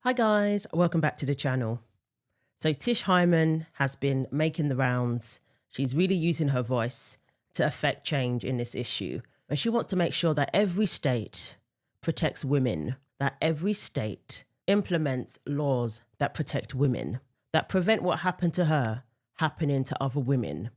Hi guys, welcome back to the channel. So Tish Hyman has been making the rounds. She's really using her voice to affect change in this issue. And she wants to make sure that every state protects women, that every state implements laws that protect women, that prevent what happened to her happening to other women.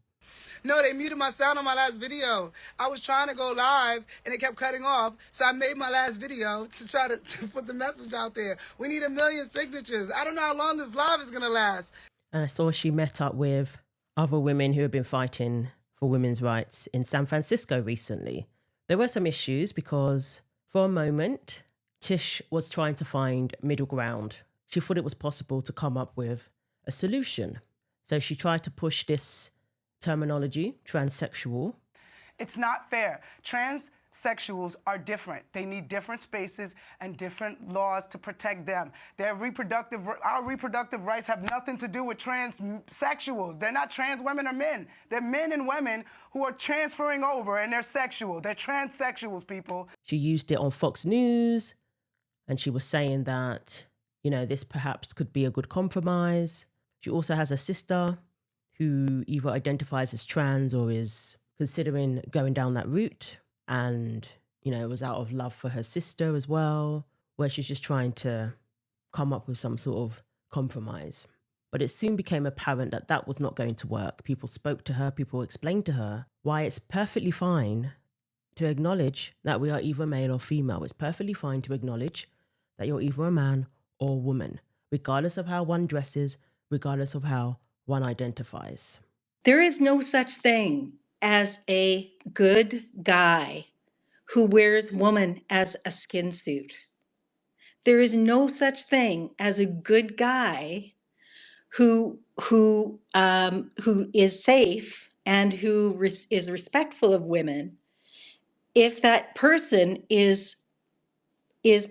No, they muted my sound on my last video. I was trying to go live and it kept cutting off. So I made my last video to try to put the message out there. We need 1 million signatures. I don't know how long this live is going to last. And I saw she met up with other women who have been fighting for women's rights in San Francisco recently. There were some issues because for a moment, Tish was trying to find middle ground. She thought it was possible to come up with a solution. So she tried to push this terminology, transsexual. It's not fair. Transsexuals are different. They need different spaces and different laws to protect them. Our reproductive rights have nothing to do with transsexuals. They're not trans women or men. They're men and women who are transferring over and they're sexual. They're transsexuals, people. She used it on Fox News and she was saying that, you know, this perhaps could be a good compromise. She also has a sister who either identifies as trans or is considering going down that route. And, you know, it was out of love for her sister as well, where she's just trying to come up with some sort of compromise. But it soon became apparent that that was not going to work. People spoke to her, people explained to her why it's perfectly fine to acknowledge that we are either male or female. It's perfectly fine to acknowledge that you're either a man or a woman, regardless of how one dresses, regardless of how one identifies. There is no such thing as a good guy who wears woman as a skin suit. There is no such thing as a good guy who is safe and who is respectful of women if that person is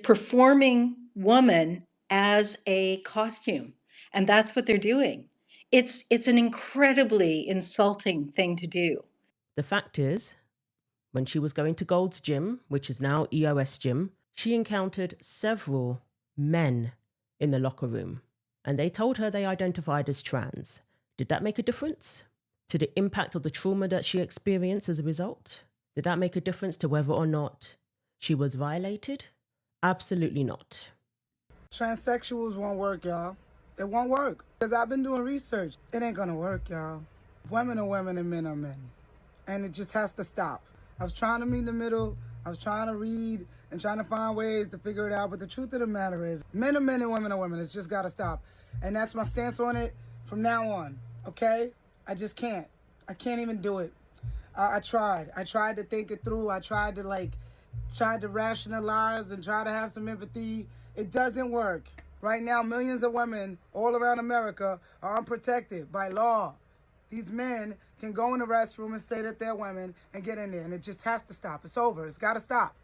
performing woman as a costume, and that's what they're doing. It's an incredibly insulting thing to do. The fact is, when she was going to Gold's Gym, which is now EOS Gym, she encountered several men in the locker room, and they told her they identified as trans. Did that make a difference to the impact of the trauma that she experienced as a result? Did that make a difference to whether or not she was violated? Absolutely not. Transsexuals won't work, y'all. It won't work. Because I've been doing research. It ain't gonna work, y'all. Women are women and men are men. And it just has to stop. I was trying to meet in the middle. I was trying to read and trying to find ways to figure it out. But the truth of the matter is, men are men and women are women. It's just gotta stop. And that's my stance on it from now on, okay? I just can't. I can't even do it. I tried. I tried to think it through. I tried to rationalize and try to have some empathy. It doesn't work. Right now, millions of women all around America are unprotected by law. These men can go in the restroom and say that they're women and get in there, and it just has to stop. It's over. It's got to stop.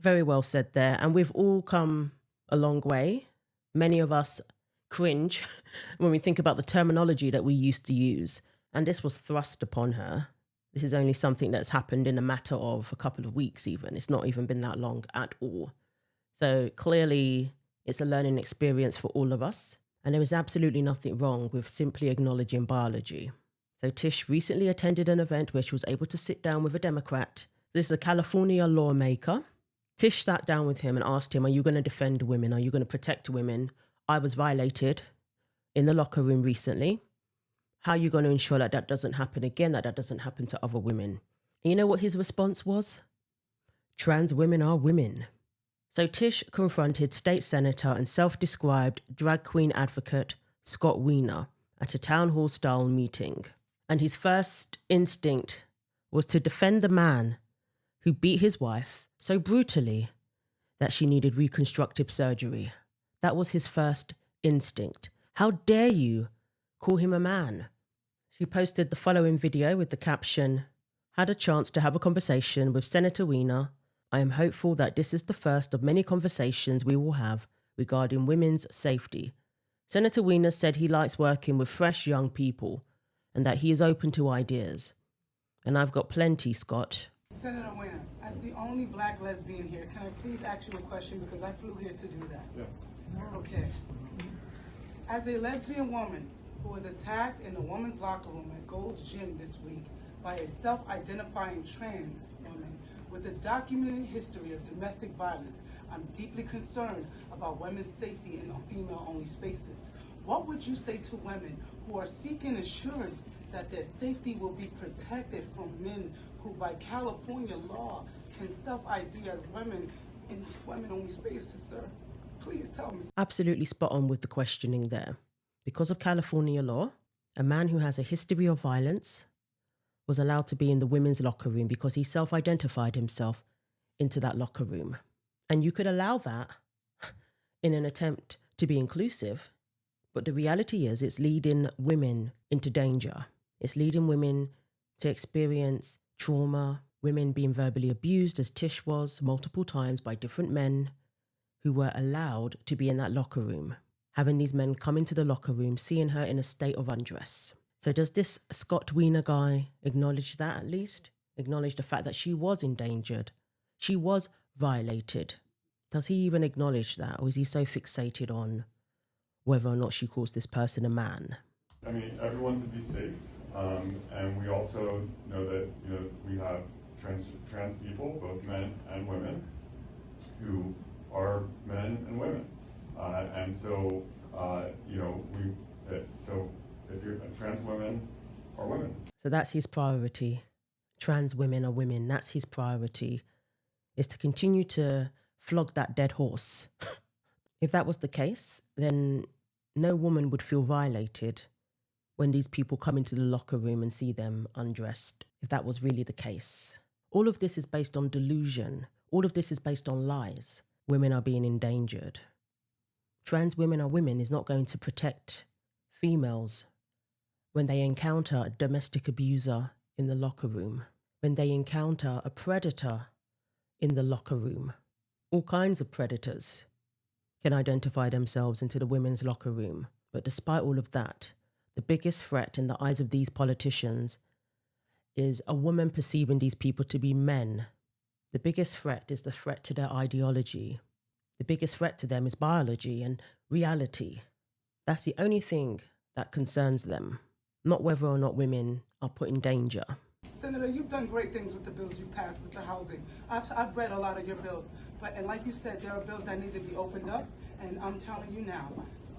Very well said there. And we've all come a long way. Many of us cringe when we think about the terminology that we used to use. And this was thrust upon her. This is only something that's happened in a matter of a couple of weeks even. It's not even been that long at all. So clearly it's a learning experience for all of us. And there is absolutely nothing wrong with simply acknowledging biology. So Tish recently attended an event where she was able to sit down with a Democrat. This is a California lawmaker. Tish sat down with him and asked him, are you going to defend women? Are you going to protect women? I was violated in the locker room recently. How are you going to ensure that that doesn't happen again, that doesn't happen to other women? And you know what his response was? Trans women are women. So Tish confronted state senator and self-described drag queen advocate Scott Wiener at a town hall style meeting. And his first instinct was to defend the man who beat his wife so brutally that she needed reconstructive surgery. That was his first instinct. How dare you call him a man? She posted the following video with the caption, had a chance to have a conversation with Senator Weiner. I am hopeful that this is the first of many conversations we will have regarding women's safety. Senator Weiner said he likes working with fresh young people and that he is open to ideas. And I've got plenty, Scott. Senator Weiner, as the only black lesbian here, can I please ask you a question because I flew here to do that? Yeah. Okay. As a lesbian woman who was attacked in the women's locker room at Gold's Gym this week by a self-identifying trans woman with a documented history of domestic violence, I'm deeply concerned about women's safety in female-only spaces. What would you say to women who are seeking assurance that their safety will be protected from men who, by California law, can self-ID as women in women-only spaces, sir? Please tell me. Absolutely spot on with the questioning there. Because of California law, a man who has a history of violence was allowed to be in the women's locker room because he self-identified himself into that locker room. And you could allow that in an attempt to be inclusive, but the reality is it's leading women into danger. It's leading women to experience trauma, women being verbally abused, as Tish was, multiple times by different men who were allowed to be in that locker room, having these men come into the locker room, seeing her in a state of undress. So does this Scott Wiener guy acknowledge that at least? Acknowledge the fact that she was endangered? She was violated? Does he even acknowledge that? Or is he so fixated on whether or not she calls this person a man? I mean, everyone to be safe. And we also know that, we have trans people, both men and women, who are men and women. And so, so if you're trans women are women. So that's his priority. Trans women are women. That's his priority, is to continue to flog that dead horse. If that was the case, then no woman would feel violated when these people come into the locker room and see them undressed, if that was really the case. All of this is based on delusion. All of this is based on lies. Women are being endangered. Trans women are women is not going to protect females when they encounter a domestic abuser in the locker room, when they encounter a predator in the locker room. All kinds of predators can identify themselves into the women's locker room. But despite all of that, the biggest threat in the eyes of these politicians is a woman perceiving these people to be men. The biggest threat is the threat to their ideology. The biggest threat to them is biology and reality. That's the only thing that concerns them, not whether or not women are put in danger. Senator, you've done great things with the bills you've passed with the housing. I've read a lot of your bills, and like you said, there are bills that need to be opened up, and I'm telling you now,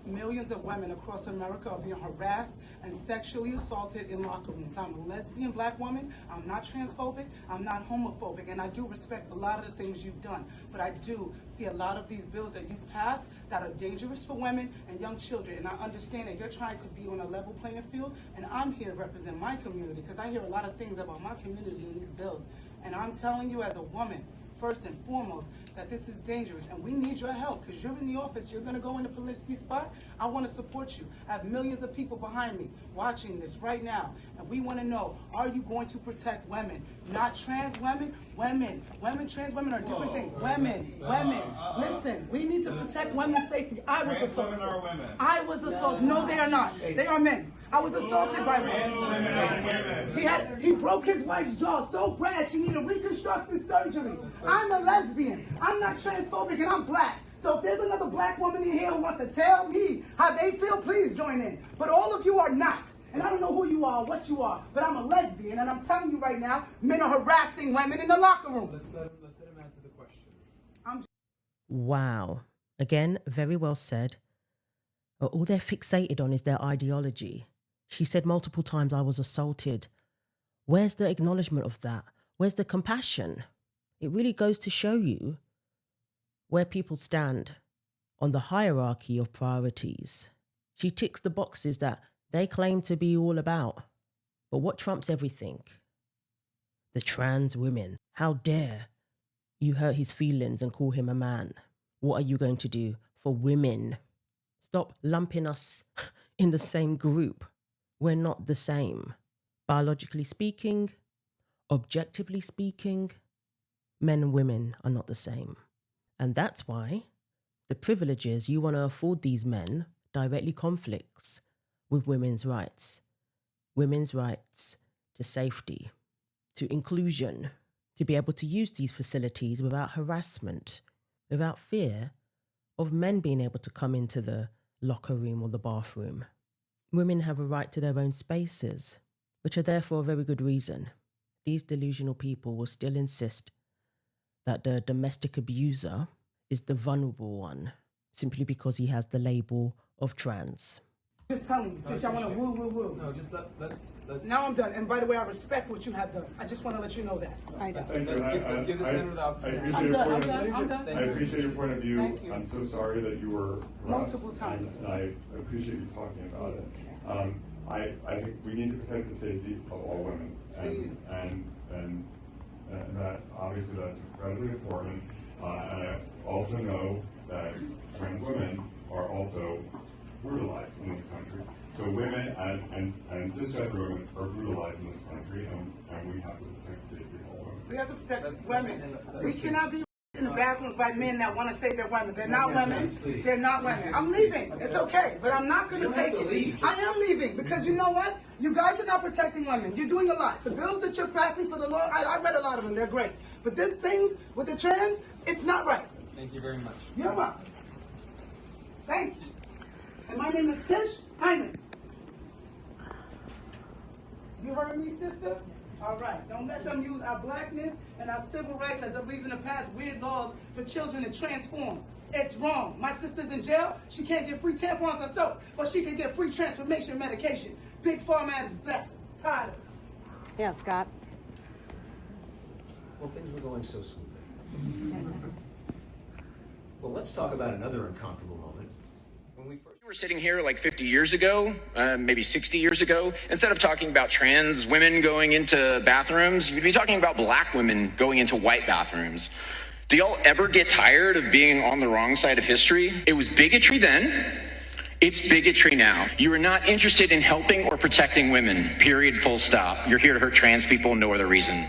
millions of women across America are being harassed and sexually assaulted in locker rooms. I'm a lesbian black woman. I'm not transphobic. I'm not homophobic. And I do respect a lot of the things you've done. But I do see a lot of these bills that you've passed that are dangerous for women and young children. And I understand that you're trying to be on a level playing field. And I'm here to represent my community because I hear a lot of things about my community in these bills. And I'm telling you as a woman, first and foremost, that this is dangerous, and we need your help because you're in the office. You're going to go in the publicity spot. I want to support you. I have millions of people behind me watching this right now, and we want to know: are you going to protect women, not trans women? Trans women are different things. Women. Listen, we need to protect women's safety. I was assaulted. I was assaulted. No, they are not. They are men. I was assaulted by men. He broke his wife's jaw so bad she needed reconstructive surgery. I'm a lesbian. I'm not transphobic, and I'm black. So if there's another black woman in here who wants to tell me how they feel, please join in. But all of you are not. And I don't know who you are, what you are, but I'm a lesbian, and I'm telling you right now, men are harassing women in the locker room. Let's let him answer the question. Wow. Again, very well said. But all they're fixated on is their ideology. She said multiple times, I was assaulted. Where's the acknowledgement of that? Where's the compassion? It really goes to show you where people stand on the hierarchy of priorities. She ticks the boxes that they claim to be all about. But what trumps everything? The trans women. How dare you hurt his feelings and call him a man? What are you going to do for women? Stop lumping us in the same group. We're not the same. Biologically speaking, objectively speaking, men and women are not the same. And that's why the privileges you want to afford these men directly conflicts with women's rights to safety, to inclusion, to be able to use these facilities without harassment, without fear of men being able to come into the locker room or the bathroom. Women have a right to their own spaces, which are there for a very good reason. These delusional people will still insist that the domestic abuser is the vulnerable one, simply because he has the label of trans. Just telling you, since y'all want to woo. No, just let's. Now I'm done. And by the way, I respect what you have done. I just want to let you know that. Let's give the senator the opportunity. I'm done. I appreciate your point of view. Thank you. I'm so sorry that you were harassed, Multiple times. and I appreciate you talking about it. I think we need to protect the safety of all women, and that obviously that's incredibly important. And I also know that trans women are also brutalized in this country. So women and cisgender women are brutalized in this country, and we have to protect the safety of all women. We have to protect women. We cannot be in the bathrooms by men that want to say they're women. They're not women. They're not women. I'm leaving. It's okay, but I'm not going to take it. I am leaving because you know what? You guys are not protecting women. You're doing a lot. The bills that you're passing for the law, I read a lot of them. They're great. But this things with the trans, it's not right. Thank you very much. You're welcome. Thank you. And my name is Tish Hyman. You heard me, sister? All right. Don't let them use our blackness and our civil rights as a reason to pass weird laws for children to transform. It's wrong. My sister's in jail. She can't get free tampons or soap, but she can get free transformation medication. Big Pharma is best. Tired of it. Yeah, Scott. Well, things were going so smoothly. Well, let's talk about another uncomfortable moment. When we were sitting here like 50 years ago, maybe 60 years ago, instead of talking about trans women going into bathrooms, you'd be talking about black women going into white bathrooms. Do y'all ever get tired of being on the wrong side of history? It was bigotry then. It's bigotry now. You are not interested in helping or protecting women, period, full stop. You're here to hurt trans people, no other reason.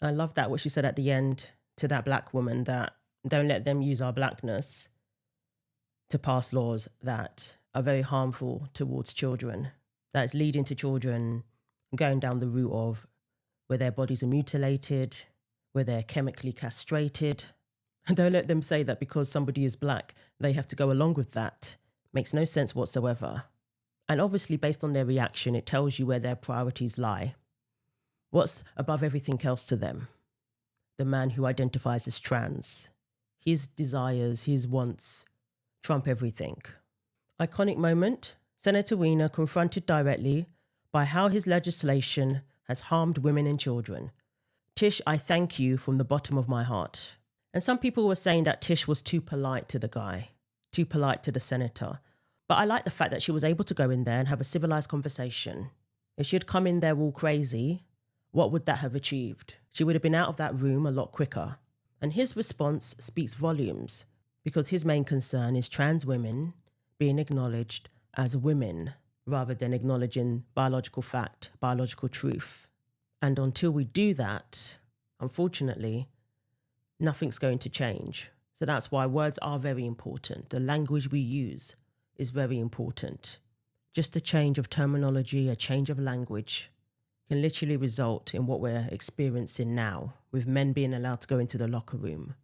I love that, what she said at the end to that black woman, that don't let them use our blackness to pass laws that are very harmful towards children, that's leading to children going down the route of where their bodies are mutilated, where they're chemically castrated. And don't let them say that because somebody is black, they have to go along with that. Makes no sense whatsoever. And obviously, based on their reaction, it tells you where their priorities lie. What's above everything else to them? The man who identifies as trans. His desires, his wants, trump everything. Iconic moment, Senator Weiner confronted directly by how his legislation has harmed women and children. Tish, I thank you from the bottom of my heart. And some people were saying that Tish was too polite to the guy, too polite to the senator. But I like the fact that she was able to go in there and have a civilized conversation. If she had come in there all crazy, what would that have achieved? She would have been out of that room a lot quicker. And his response speaks volumes, because his main concern is trans women being acknowledged as women rather than acknowledging biological fact, biological truth. And until we do that, unfortunately, nothing's going to change. So that's why words are very important. The language we use is very important. Just a change of terminology, a change of language can literally result in what we're experiencing now, with men being allowed to go into the locker room,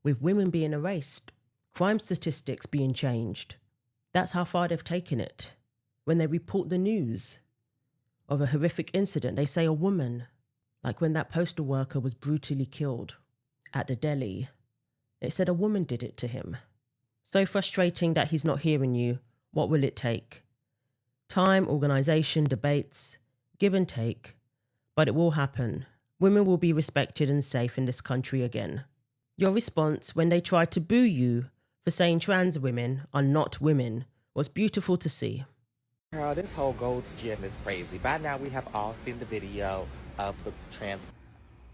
with women being erased, crime statistics being changed. That's how far they've taken it. When they report the news of a horrific incident, they say a woman, like when that postal worker was brutally killed at the deli, it said a woman did it to him. So frustrating that he's not hearing you. What will it take? Time, organisation, debates, give and take, but it will happen. Women will be respected and safe in this country again. Your response when they tried to boo you for saying trans women are not women was beautiful to see. Girl, this whole Gold's Gym is crazy. By now we have all seen the video of the trans.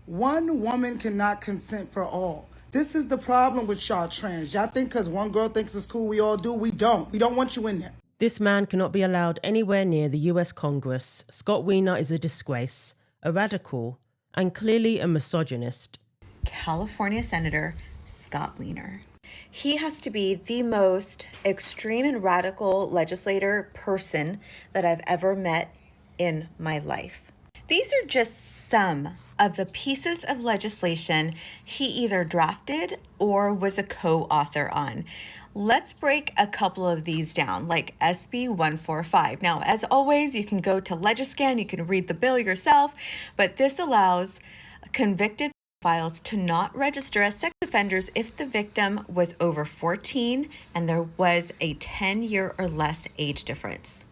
One woman cannot consent for all. This is the problem with y'all trans. Y'all think because one girl thinks it's cool, we all do. We don't. We don't want you in there. This man cannot be allowed anywhere near the US Congress. Scott Wiener is a disgrace, a radical, and clearly a misogynist. California Senator Scott Wiener. He has to be the most extreme and radical legislator person that I've ever met in my life. These are just some of the pieces of legislation he either drafted or was a co-author on. Let's break a couple of these down, like SB 145. Now, as always, you can go to Legiscan, you can read the bill yourself, but this allows convicted pedophiles to not register as sex offenders if the victim was over 14 and there was a 10-year or less age difference.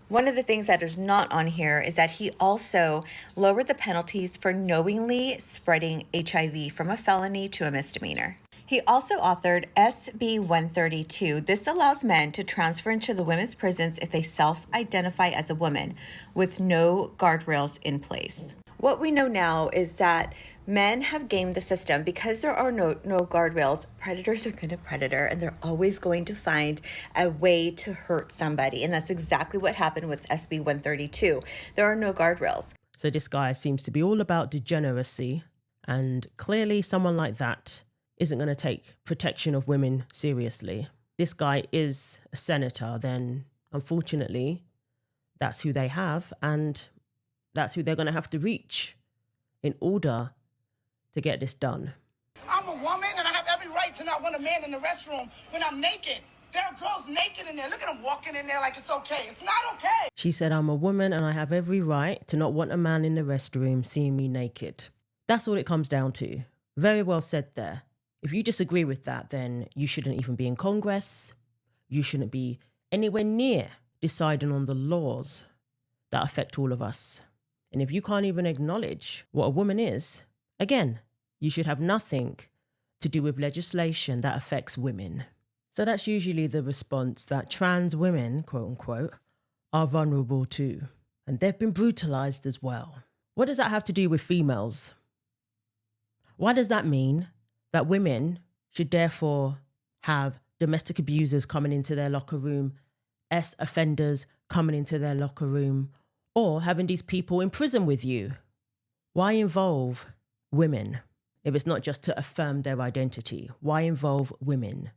One of the things that is not on here is that he also lowered the penalties for knowingly spreading HIV from a felony to a misdemeanor. He also authored SB 132. This allows men to transfer into the women's prisons if they self-identify as a woman with no guardrails in place. What we know now is that men have gamed the system because there are no guardrails. Predators are going to predator, and they're always going to find a way to hurt somebody. And that's exactly what happened with SB 132. There are no guardrails. So this guy seems to be all about degeneracy, and clearly someone like that isn't going to take protection of women seriously. This guy is a senator, then unfortunately that's who they have, and that's who they're going to have to reach in order to get this done. I'm a woman and I have every right to not want a man in the restroom when I'm naked. There are girls naked in there. Look at them walking in there like it's okay. It's not okay. She said, I'm a woman and I have every right to not want a man in the restroom seeing me naked. That's all it comes down to. Very well said there. If you disagree with that, then you shouldn't even be in Congress. You shouldn't be anywhere near deciding on the laws that affect all of us. And if you can't even acknowledge what a woman is, again, you should have nothing to do with legislation that affects women. So that's usually the response that trans women, quote unquote, are vulnerable to. And they've been brutalized as well. What does that have to do with females? Why does that mean that women should therefore have domestic abusers coming into their locker room, offenders coming into their locker room, or having these people in prison with you? Why involve women if it's not just to affirm their identity? Why involve women,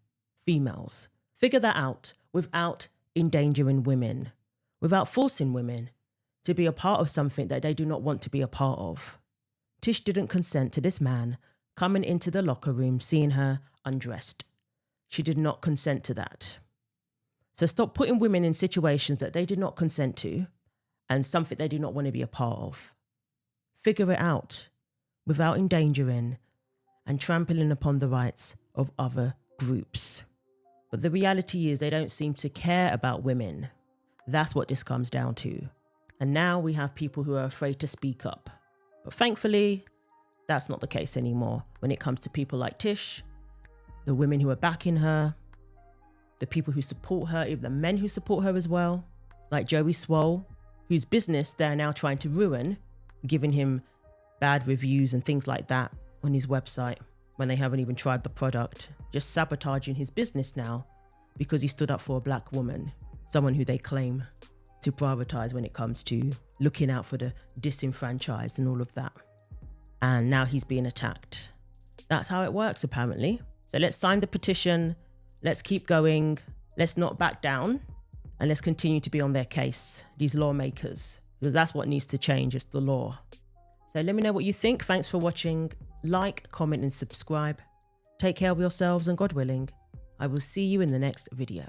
females? Figure that out without endangering women, without forcing women to be a part of something that they do not want to be a part of. Tish didn't consent to this man coming into the locker room, seeing her undressed. She did not consent to that. So stop putting women in situations that they did not consent to and something they do not want to be a part of. Figure it out without endangering and trampling upon the rights of other groups. But the reality is they don't seem to care about women. That's what this comes down to. And now we have people who are afraid to speak up. But thankfully, that's not the case anymore when it comes to people like Tish, the women who are backing her, the people who support her, even the men who support her as well, like Joey Swole, whose business they're now trying to ruin, giving him bad reviews and things like that on his website when they haven't even tried the product, just sabotaging his business now because he stood up for a black woman, someone who they claim to prioritize when it comes to looking out for the disenfranchised and all of that. And now he's being attacked. That's how it works, apparently. So let's sign the petition. Let's keep going. Let's not back down. And let's continue to be on their case, these lawmakers, because that's what needs to change. It's the law. So let me know what you think. Thanks for watching. Like, comment, and subscribe. Take care of yourselves, and God willing, I will see you in the next video.